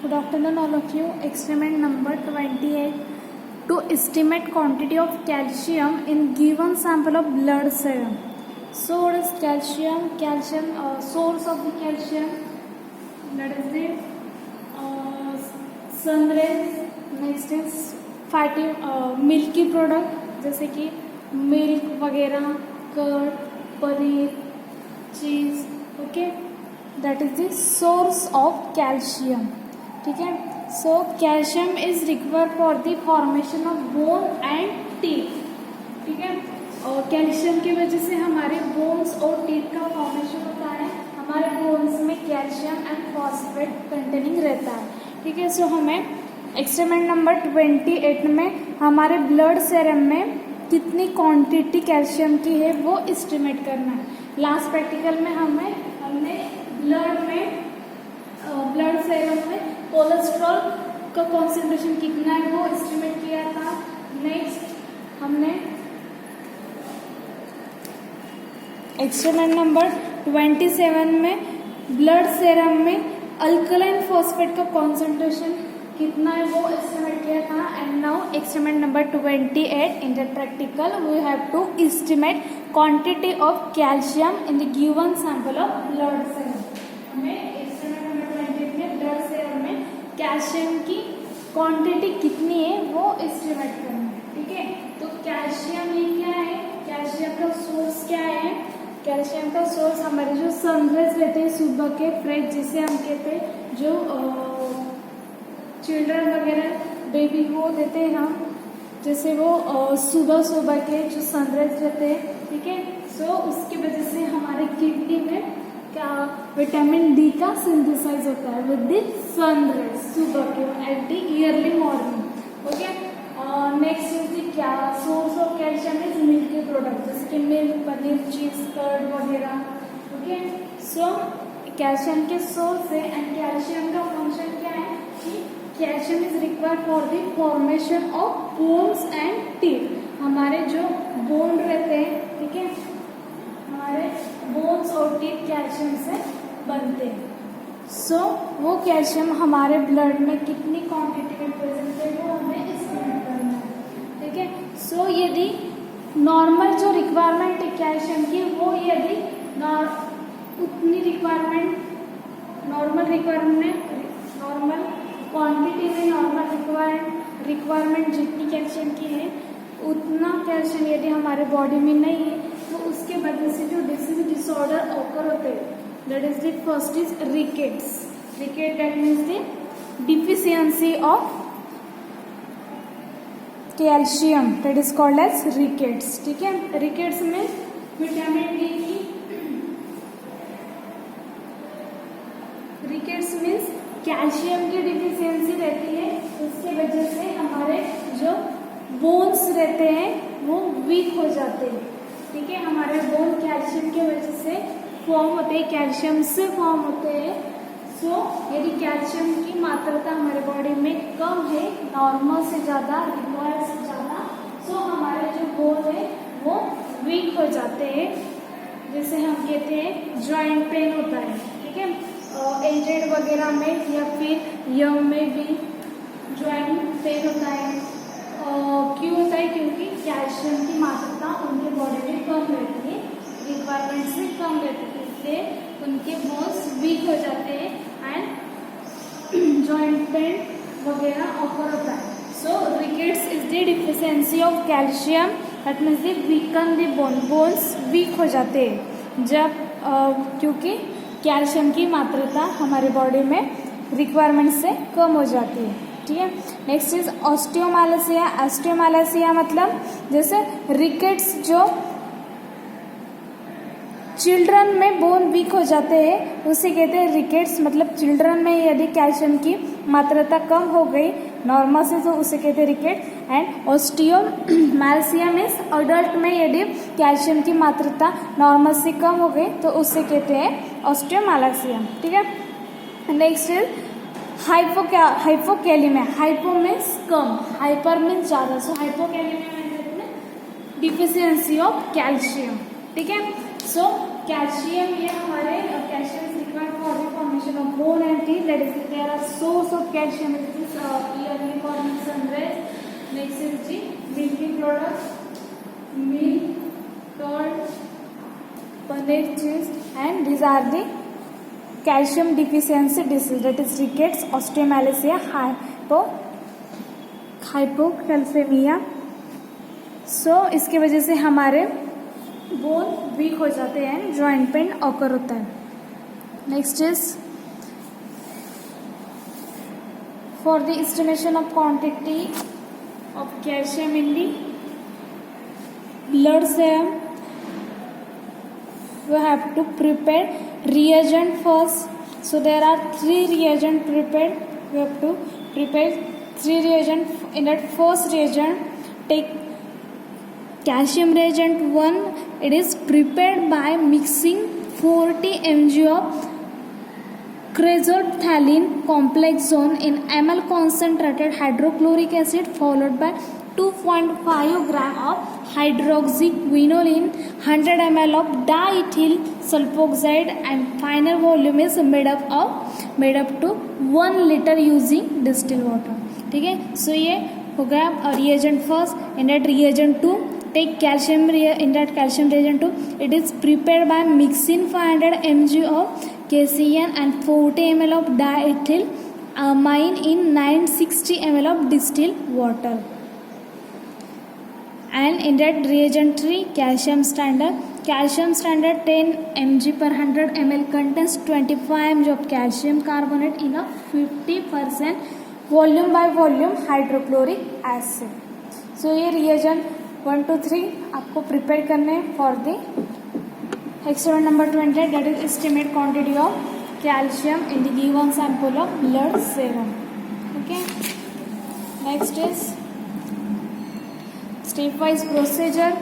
Good afternoon, all of you. Experiment number 28. To estimate quantity of calcium in given sample of blood serum. So, what is calcium? Source of the calcium. That is the sun rays. Next is fatty milky product जैसे कि milk वगैरह, curd, paneer, चीज. Okay, that is the source of calcium. ठीक है. So calcium is required for the formation of bone and teeth. ठीक है. और calcium की वजह से हमारे बोन्स और टीथ का फॉर्मेशन होता है. हमारे बोन्स में कैल्शियम एंड फॉस्फेट कंटेनिंग रहता है. ठीक है. सो हमें एक्सपेरिमेंट नंबर 28 में हमारे ब्लड सेरम में कितनी क्वांटिटी कैल्शियम की है वो एस्टिमेट करना है. लास्ट प्रैक्टिकल में हमने ब्लड सेरम में कोलेस्ट्रॉल का कॉन्सेंट्रेशन कितना है वो एस्टिमेट किया था. नेक्स्ट हमने एक्सपेरिमेंट नंबर 27 में ब्लड सेरम में अल्कलाइन फॉस्फेट का कॉन्सेंट्रेशन कितना है वो एस्टिमेट किया था. And now experiment number 28 in the practical we have to estimate quantity of calcium in the given sample of blood serum. हमें एक्सपेरिमेंट नंबर 28 में ब्लड सेरम में कैल्शियम की क्वांटिटी कितनी है वो एस्टिमेट करना है. ठीक है. तो कैल्शियम ये क्या है, कैल्शियम का सोर्स क्या है. कैल्शियम का सोर्स हमारे जो सनराइज रहते हैं सुबह के फ्रेश, जिसे हम कहते हैं जो चिल्ड्रन वगैरह बेबी को देते हैं हम, जैसे वो सुबह के जो सनराइज रहते हैं. ठीक है. सो उसकी वजह से हमारे किडनी में क्या विटामिन डी का सिंथेसाइज होता है विद द सनराइज सुबह के at the early morning. Okay. Next is the क्या source of calcium is milk के प्रोडक्ट जैसे कि मिल्क, पनीर, चीज, कर्ड वगैरह. ओके. सो कैल्शियम के सोर्स है एंड कैल्शियम का फंक्शन क्या है कि calcium is required for the formation of bones and teeth. हमारे जो बोन रहते हैं, ठीक है, हमारे बोन्स और टीथ कैल्शियम से बनते हैं. सो वो कैल्शियम हमारे ब्लड में कितनी क्वांटिटी में प्रेजेंट है वो हमें एस्टिमेट करना है. ठीक है. सो यदि नॉर्मल जो रिक्वायरमेंट है कैल्शियम की वो यदि उतनी रिक्वायरमेंट नॉर्मल क्वांटिटी में नॉर्मल रिक्वायरमेंट जितनी कैल्शियम की है उतना कैल्शियम यदि हमारे बॉडी में नहीं है तो उसके वजह से जो डिसऑर्डर ऑकर होते हैं that is the first is rickets. Ricket that means the deficiency of calcium that is called as rickets. ठीक है. रिकेट्स में विटामिन डी की रिकेट्स मीन्स कैल्शियम की डिफिशियंसी रहती है. उसकी वजह से हमारे जो बोन्स रहते हैं वो वीक हो जाते हैं. ठीक है. हमारे बोन कैल्शियम की वजह से फॉर्म होते हैं, कैल्शियम से फॉर्म होते हैं. सो यदि कैल्शियम की मात्रा हमारे बॉडी में कम है, नॉर्मल से ज़्यादा, रिक्वायर्ड से ज़्यादा, सो हमारे जो बोन है वो वीक हो जाते हैं. जैसे हम कहते हैं जॉइंट पेन होता है. ठीक है. एजेड वगैरह में या फिर यंग में भी जॉइंट पेन होता है. क्यों होता है? क्योंकि कैल्शियम की मात्रा उनके बॉडी में कम रहती है, रिक्वायरमेंट से कम रहती है, इसलिए उनके बोन्स वीक हो जाते हैं एंड जॉइंट पेन वगैरह ऑफर होता है. So rickets is the deficiency of calcium that means the weaken the bones weak हो जाते हैं जब क्योंकि कैल्शियम की मात्रा हमारे बॉडी में रिक्वायरमेंट से कम हो जाती है. ठीक है. Next is ऑस्टियोमालासिया. ऑस्टियोमालासिया मतलब जैसे रिकेट्स जो चिल्ड्रन में बोन वीक हो जाते हैं उसे कहते हैं रिकेट्स. मतलब चिल्ड्रन में यदि कैल्शियम की मात्रा कम हो गई नॉर्मल से तो उसे कहते हैं रिकेट. एंड ऑस्टियोमालासिया मीन्स अडल्ट में यदि कैल्शियम की मात्रा नॉर्मल से कम हो गई तो उसे कहते हैं ऑस्टियोमालासिया. ठीक है. Next is hypokalaemia. Hypo means कम, हाइपर मीन्स ज़्यादा. So hypokalaemia means deficiency of calcium. ठीक है. सो कैल्शियम ये हमारे calcium required for the formation formation of bone and teeth. That is, there are source of calcium. It is early morning sunrise. Next is the milky products, milk, curd, paneer, cheese, and these are the calcium deficiency disease. That is rickets, osteomalacia, hypocalcaemia. So इसकी वजह से हमारे bone week हो जाते हैं, joint pain occur होता है. Next is for the estimation of quantity of calcium in the blood serum we have to prepare reagent first. So there are 3 reagent prepared. We have to prepare 3 reagent. In that first reagent, take calcium reagent 1. It is prepared by mixing 40 mg of cresothalin complex zone in ml concentrated hydrochloric acid followed by 2.5 gram of hydroxyquinoline, 100 ml of diethyl sulfoxide, and final volume is made up to 1 liter using distilled water. ठीक है. So ये हो गया reagent first. In that reagent 2, take calcium. In that calcium reagent 2, it is prepared by mixing 500 mg of KCN and 40 ml of diethyl amine in 960 ml of distilled water. And in that reagent 3, calcium standard 10 mg per 100 ml contains 25 mg of calcium carbonate in a 50% volume by volume hydrochloric acid. So ये reagent 1 to 3 आपको prepare करने for the experiment number 20. That is estimate quantity of calcium in the given sample of blood serum. Okay. Next is stepwise procedure.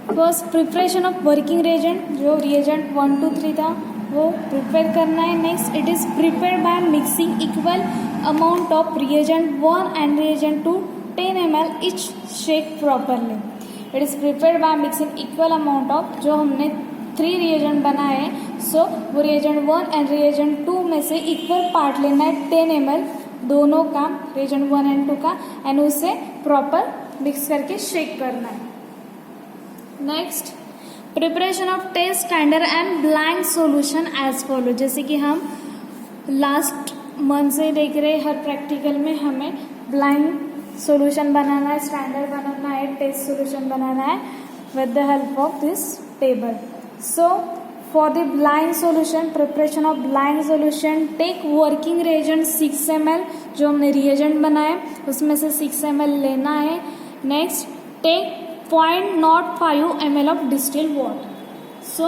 First preparation of working reagent. जो reagent 1 to 3 था वो prepare करना है. Next it is prepare by mixing equal amount of reagent 1 and reagent 2 10 ml each. Shake properly. It is prepare by mixing equal amount of, जो हमने 3 reagent बनाए हैं, सो वो reagent 1 and reagent 2 में से इक्वल पार्ट लेना है 10 ml दोनों का, reagent 1 and 2 का, एंड उसे प्रॉपर मिक्स करके शेक करना है. Next preparation of test standard and blank solution as follow. जैसे कि हम लास्ट मंथ से देख रहे हैं, हर प्रैक्टिकल में हमें ब्लैंक सॉल्यूशन बनाना है, स्टैंडर्ड बनाना है, टेस्ट सॉल्यूशन बनाना है with the help of this table. So for the blank solution, preparation of blank solution, take working reagent 6 ml. जो हमने reagent बनाए उसमें से 6 ml लेना है. Next take 0.05 ml of distilled water. So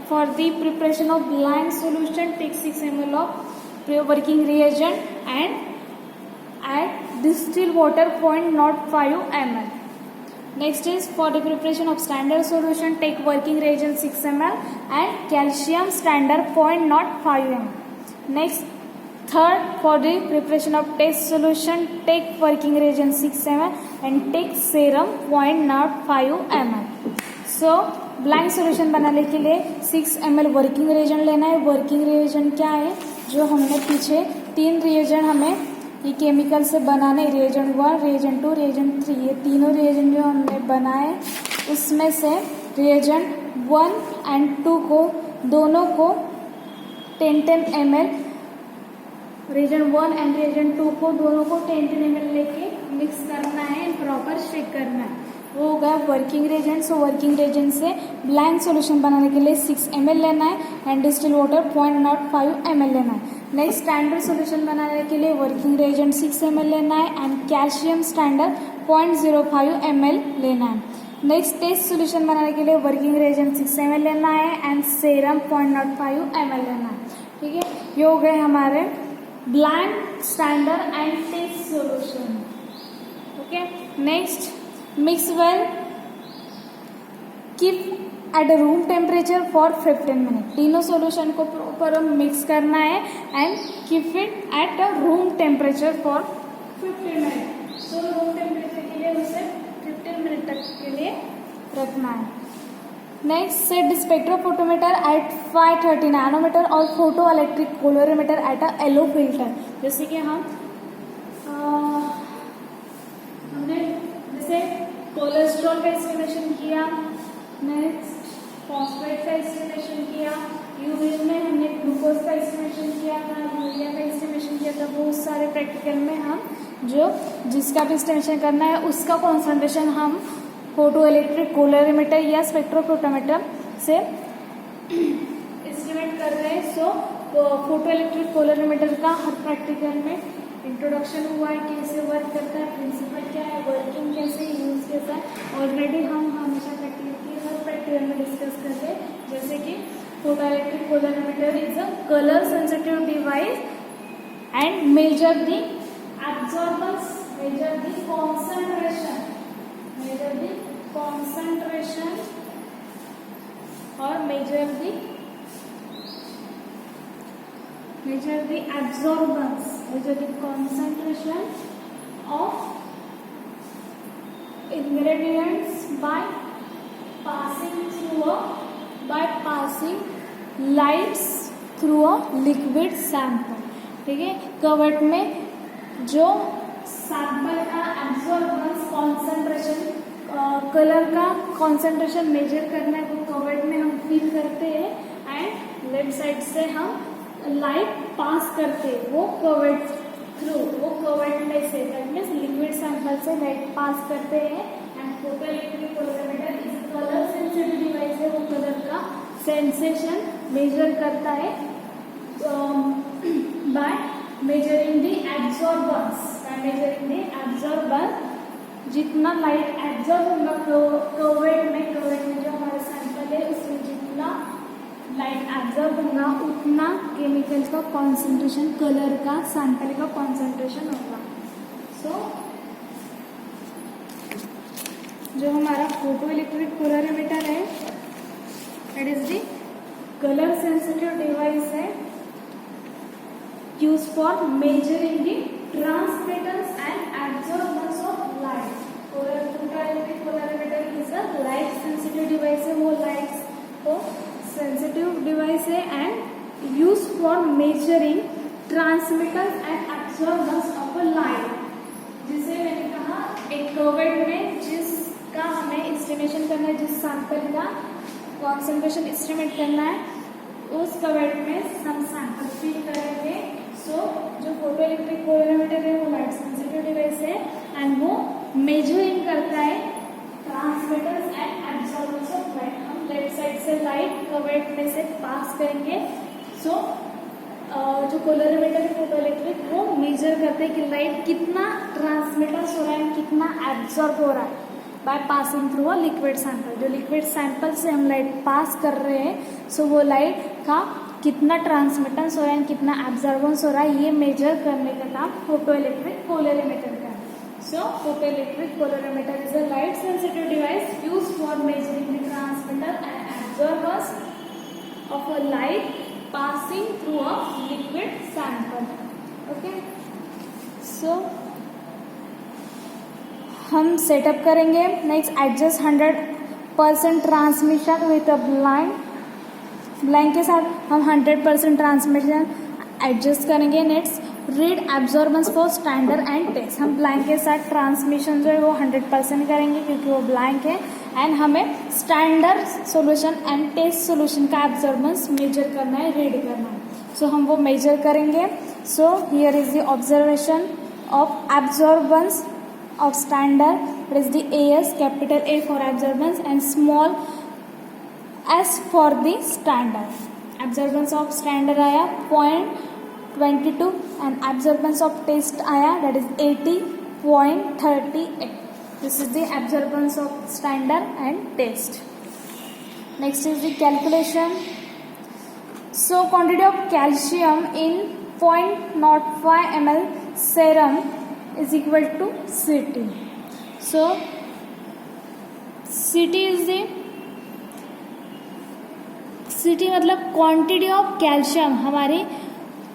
for the preparation of blank solution, take 6 ml of working reagent and add distilled water 0.05 ml. Next is for the preparation of standard solution, take working reagent 6 ml and calcium standard 0.05 ml. Next, third, for the preparation of test solution, take working reagent 6 ml and take serum 0.05 ml. So blank solution बनाने के लिए 6 ml working reagent लेना है. working reagent क्या है? जो हमने पीछे 3 reagent हमें ये केमिकल से बनाने, reagent 1, reagent 2, reagent 3, ये तीनों reagent जो हमने बनाए उसमें से reagent 1 and 2 को, दोनों को 10 ml, reagent 1 and reagent 2 को दोनों को 10 ml लेके मिक्स करना है, प्रॉपर शेक करना है. वो होगा working reagent. So working reagent से ब्लैंक सॉल्यूशन बनाने के लिए 6 ml लेना है एंड डिस्टिल वाटर 0.05 ml लेना है. नेक्स्ट स्टैंडर्ड सॉल्यूशन बनाने के लिए वर्किंग reagent 6 ml लेना है एंड कैल्शियम स्टैंडर्ड 0.05 ml लेना है. नेक्स्ट टेस्ट सॉल्यूशन बनाने के लिए वर्किंग reagent 6 ml लेना है एंड सेरम 0.05 ml लेना है. ठीक है, ये हो गए हमारे blank, standard and test solution. Okay. Next, mix well, keep at room temperature for 15 मिनट. तीनों सॉल्यूशन को प्रॉपर मिक्स करना है and keep it at a room temperature for 15 मिनट. सो रूम टेम्परेचर के लिए उसे 15 मिनट तक के लिए रखना है. Next set spectrophotometer at 530 nanometre और photo electric colorimeter at a yellow filter. जैसे कि हमने जैसे कोलेस्ट्रॉल का एस्टिमेशन किया, नेक्स्ट फॉस्फेट का एस्टिमेशन किया, यूरिन में हमने ग्लूकोज का एस्टिमेशन किया था, यूरिया का एस्टिमेशन किया था। बहुत सारे प्रैक्टिकल में हम जिसका भी एस्टिमेशन करना है उसका कॉन्सेंट्रेशन हम फोटो इलेक्ट्रिक कोलोरीमीटर या स्पेक्ट्रोफोटोमीटर से एस्टिमेट कर रहे हैं। सो फोटो इलेक्ट्रिक कोलोरीमीटर का हर प्रैक्टिकल में इंट्रोडक्शन हुआ है, कैसे वर्क करता है, प्रिंसिपल क्या है, वर्किंग कैसे, यूज कैसा है, ऑलरेडी हम हमेशा हर प्रैक्टिकल में डिस्कस करते हैं। जैसे कि photo electric colorimeter is a colour sensitive device and measure the absorbance, measure the concentration or measure the absorbance, measure the concentration of ingredients by passing lights through a liquid sample। ठीक है, covert में जो sample का absorbance concentration, colour का concentration major करना है वो cuvette में हम फील करते हैं एंड लेफ्ट साइड से हम लाइट पास करते हैं वो कवर्ट में से, दैट मीन्स लिक्विड सैंपल से लाइट पास करते हैं। And photo electric colorimeter is colour sensitive device है, वो कलर का सेंसेशन मेजर करता है बाय मेजरिंग द एब्जॉर्बेंस, जितना लाइट एब्जॉर्ब होगा कवर्ट में जो हमारा सैंपल है उसमें जितना लाइट एब्जॉर्ब होगा उतना केमिकल का कॉन्सेंट्रेशन, कलर का सैंपल का कॉन्सेंट्रेशन होगा। सो जो हमारा फोटो इलेक्ट्रिक कोलोरीमीटर है it is the colour sensitive device है used for measuring the transmittance and absorbance of light। Photoelectric colorimeter is a light sensitive device है, वो lights को sensitive device है and used for measuring transmittance and absorbance of a light। जिसे मैंने कहा एक covert में जिसका हमें एस्टिमेशन करना है, जिस सैंपल का कॉन्सेंट्रेशन एस्टिमेट करना है उस कवर्ट में हम सैंपल फिल करेंगे। सो जो फोटो इलेक्ट्रिक कोलोरीमीटर है वो लाइट सेंसिटिव डिवाइस है एंड वो मेजरिंग करता है transmitters and absorbers of light. हम लेफ्ट साइड से लाइट कवर्ट में से पास करेंगे। सो जो कोलोरीमीटर है फोटो इलेक्ट्रिक वो मेजर करते हैं कि लाइट कितना ट्रांसमिटर्स हो रहा है, कितना एब्जॉर्ब हो रहा है by passing through a liquid sample. जो लिक्विड सैंपल से हम लाइट पास कर रहे हैं सो वो लाइट का कितना ट्रांसमिटेंस हो रहा है, कितना एब्जॉर्बेंस हो रहा है, ये मेजर करने का काम फोटो इलेक्ट्रिक कोलोरीमीटर का है। So photo electric colorimeter is a light sensitive device used for measuring the transmitter and absorbers of a light passing through a liquid sample. Okay, so हम सेटअप करेंगे। Next, adjust 100% transmission with a blank के साथ हम 100% transmission adjust करेंगे। Next, read absorbance for standard and test. हम blank के साथ transmission जो है वो 100% करेंगे क्योंकि वो ब्लैंक है एंड हमें standard solution and test solution का एब्जॉर्बेंस मेजर करना है, रीड करना है। सो हम वो मेजर करेंगे। So here is the observation of absorbance of standard, it is the AS, capital A for absorbance and small s for the standard। absorbance of standard आया 0.22 and absorbance of test आया that is 80.38। this is the absorbance of standard and test। next is the calculation। so quantity of calcium in 0.05 ml serum is equal to Ct। so Ct is the Ct मतलब quantity of calcium, हमारे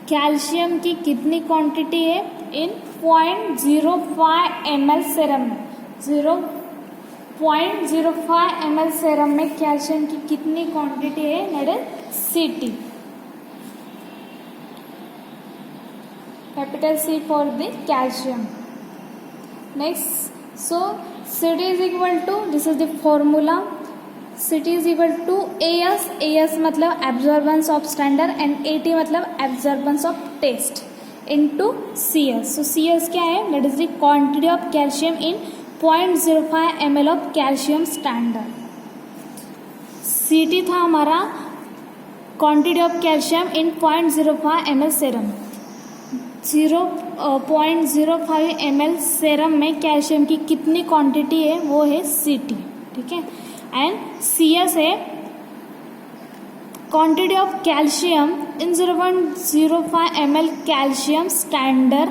calcium की कितनी quantity है इन 0.05 ml serum में। 0.05 ml serum में calcium की कितनी quantity है, that is Ct, capital C for the calcium. Next, so Ct is equal to, this is the formula, Ct is equal to AS, AS मतलब absorbance of standard and AT मतलब absorbance of taste into CS. So CS क्या है, that is the quantity of calcium in 0.05 ml of calcium standard. Ct था हमारा quantity of calcium in 0.05 ml serum. 0.05 ml serum में calcium की कितनी quantity है, वो है Ct. ठीक है. एंड CS है quantity of calcium in 0.05 ml calcium standard,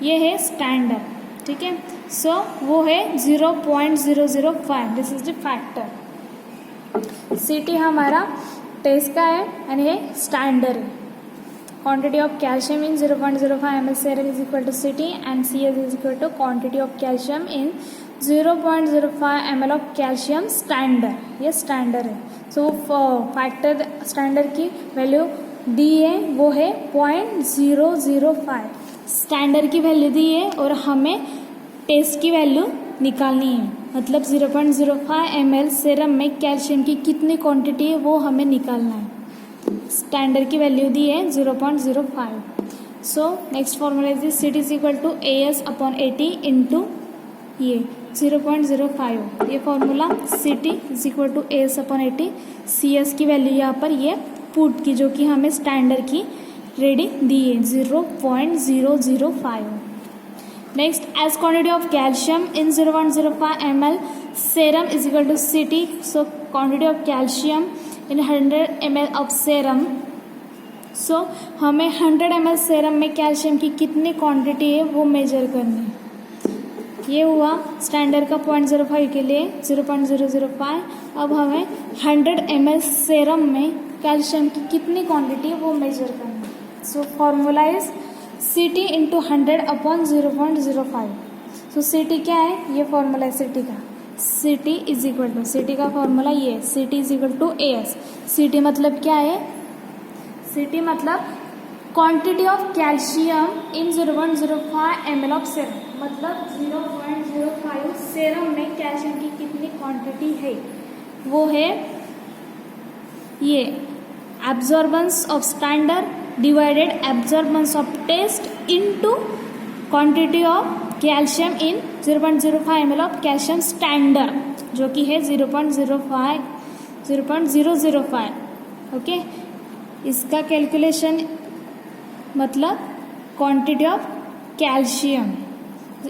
ये है स्टैंडर्ड. ठीक है. सो वो है 0.005. This is the factor. Ct हमारा टेस्ट का है एंड ये स्टैंडर्ड है. Quantity of calcium in 0.05 ml serum is equal to Ct and CS is equal to quantity of calcium in 0.05 ml of calcium standard. ये standard है. So factor standard की value दी है, वो है 0.005. स्टैंडर्ड की वैल्यू दी है और हमें टेस्ट की वैल्यू निकालनी है. मतलब 0.05 ml सेरम में कैल्शियम की कितनी क्वांटिटी है वो हमें निकालना है. स्टैंडर्ड की वैल्यू दी है 0.05. So next formula is this, Ct is equal to AS upon AT into ये 0.05. ये formula Ct is equal to AS upon AT. CS की वैल्यू यहाँ पर ये पुट की, जो कि हमें स्टैंडर्ड की रेडी दी है 0.005. Next, as quantity of calcium in 0.05 ml serum is equal to Ct. So quantity of calcium in 100 ml of serum. सो हमें 100 ml सेरम में कैल्शियम की कितनी क्वांटिटी है वो मेजर करनी है. ये हुआ स्टैंडर्ड का 0.05 के लिए 0.005. अब हमें 100 ml सेरम में कैल्शियम की कितनी क्वांटिटी है वो मेजर करनी है. So formula is Ct into 100 upon 0.05. So Ct क्या है, ये फॉर्मूला है Ct का. Ct is equal to, Ct का फॉर्मूला ये है, Ct is equal to AS. Ct मतलब क्या है, Ct मतलब quantity of calcium in 0.05 ml of serum. मतलब 0.05 सेरम में कैल्शियम की कितनी क्वांटिटी है, वो है ये absorbance of standard divided absorbance of test into quantity of calcium in 0.05 ml of calcium standard, जो कि है 0.005. ओके. इसका कैलकुलेशन मतलब quantity of calcium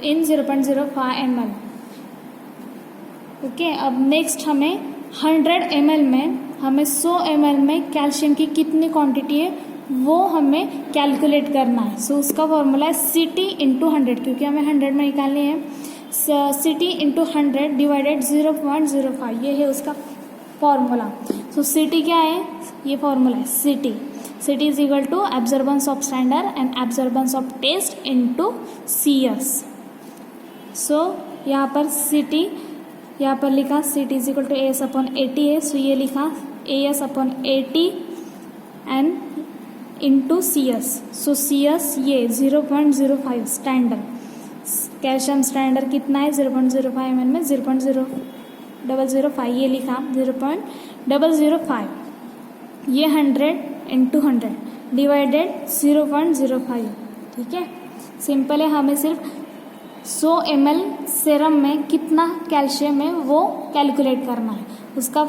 in 0.05 ml. Okay. अब नेक्स्ट हमें 100 ml में, हमें 100 ml में कैल्शियम की कितनी क्वांटिटी है वो हमें कैलकुलेट करना है. सो उसका फॉर्मूला है Ct इंटू 100, क्योंकि हमें 100 में निकालनी है. Ct इंटू 100 डिवाइडेड 0.05, ये है उसका फॉर्मूला. सो Ct क्या है, ये फॉर्मूला है Ct. Ct is equal to absorbance of standard and absorbance of test into CS. So यहाँ पर Ct, यहाँ पर लिखा Ct is equal to AS upon AT है. सो ये लिखा AS upon AT and into CS. So CS ये 0.05 standard, calcium standard कितना है 0.05 ml में 0.005, ये लिखा 0.005. ये 100 इंटू 100 डिवाइडेड 0.05. ठीक है. सिंपल है, हमें सिर्फ 100 ml सेरम में कितना कैल्शियम है वो कैलकुलेट करना है. उसका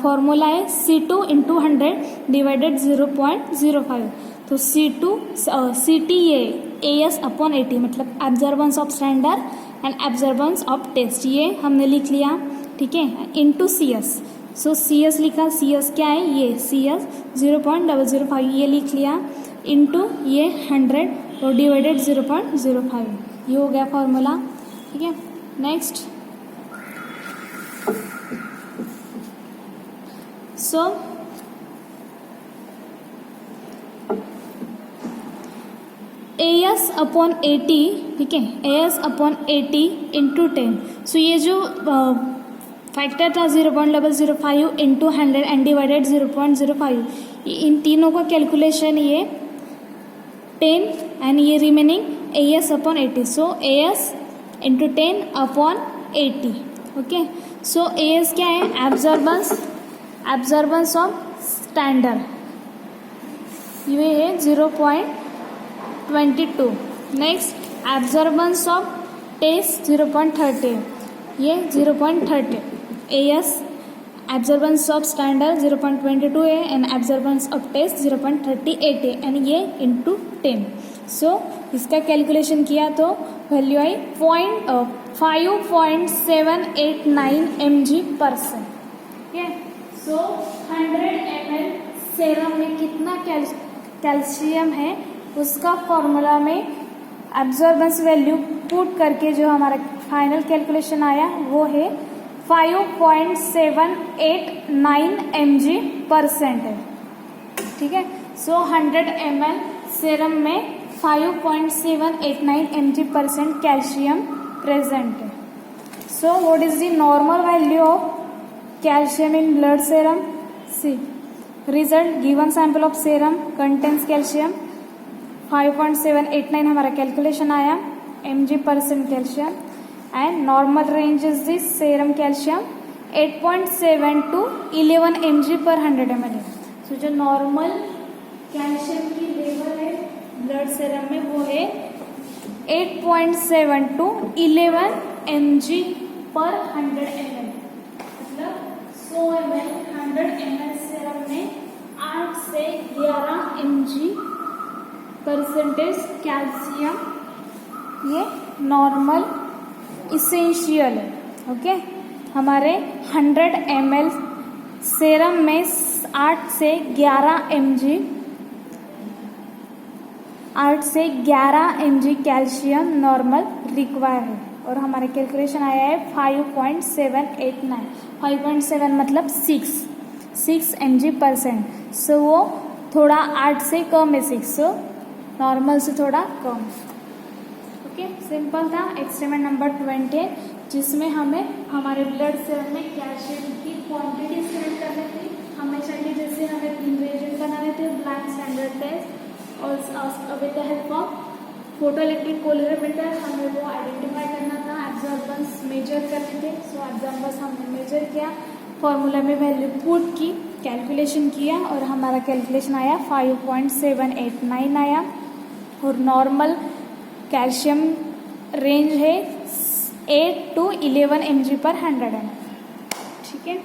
फॉर्मूला है C2 इंटू 100 डिवाइडेड 0.05. तो Ct ये AS अपॉन AT मतलब absorbance of standard and absorbance of test, ये हमने लिख लिया. ठीक है. Into CS. सो CS लिखा, CS क्या है, ये CS 0.005 ये लिख लिया. इंटू ये 100 और डिवाइडेड 0.05, ये हो गया फॉर्मूला. ठीक है. Next, so AS upon AT. ठीक है. AS upon AT into 10. सो ये जो फैक्टर था 0.005 इंटू 100 एंड डिवाइडेड 0.05. इन तीनों का कैलकुलेशन ये 10 एंड ये रिमेनिंग AS अपॉन 80. सो AS इंटू 10 अपॉन 80. ओके, सो AS क्या है? एब्जॉर्बेंस ऑफ स्टैंडर्ड, ये है 0.22. नेक्स्ट एब्जॉर्बेंस ऑफ टेस्ट 0.30, ये 0.30. AS एब्जॉर्बेंस ऑफ स्टैंडर्ड 0.22 है एंड एब्जॉर्बेंस ऑफ टेस्ट 0.38 है एंड ये इंटू 10. सो इसका कैलकुलेशन किया तो वैल्यू आई 5.789 mg/. ठीक है, सो 100 ml सेरम में कितना कैल्शियम है उसका फॉर्मूला में एब्जॉर्बेंस वैल्यू पुट करके जो हमारा फाइनल कैलकुलेशन आया वो है 5.789 mg% है. ठीक है, सो 100 ml सेरम में 5.789 mg% कैल्शियम प्रेजेंट है. So what is the normal value of calcium in blood serum? See result, given sample of serum contains calcium 5.789 हमारा कैलकुलेशन आया mg% calcium and normal range is this serum calcium 8.7 to 11 mg/100 ml. So जो normal calcium की level है blood serum में वो है 8.7 to 11 mg/100 ml. मतलब 100 ml 100 ml serum में 8 से 11 mg% कैल्शियम, ये नॉर्मल इसेंशियल है. ओके, हमारे 100 ml सेरम में 8 से 11 mg कैल्शियम नॉर्मल रिक्वायर है और हमारा कैलकुलेशन आया है 5.789. 5.7 मतलब 6 mg%. सो वो थोड़ा 8 से कम है, 6, सो नॉर्मल से थोड़ा कम. ओके, सिंपल था. एक्सपेरिमेंट नंबर 20 जिसमें हमें हमारे ब्लड सेल में कैल्शियम की क्वांटिटी एस्टिमेट करनी थी. हमेशा की जैसे हमें 3 वेरिएबल बनाने थे, ब्लैंक स्टैंडर्ड टेस्ट और with the help of photo electric colorimeter हमें वो आइडेंटिफाई करना था. एब्जॉर्बेंस मेजर करने थे. सो एब्जॉर्बेंस हमने मेजर किया, फॉर्मूला में वैल्यू पुट की, कैलकुलेशन किया और हमारा कैलकुलेशन आया 5.789 आया और नॉर्मल कैल्शियम रेंज है 8 to 11 mg/100 ml. ठीक है.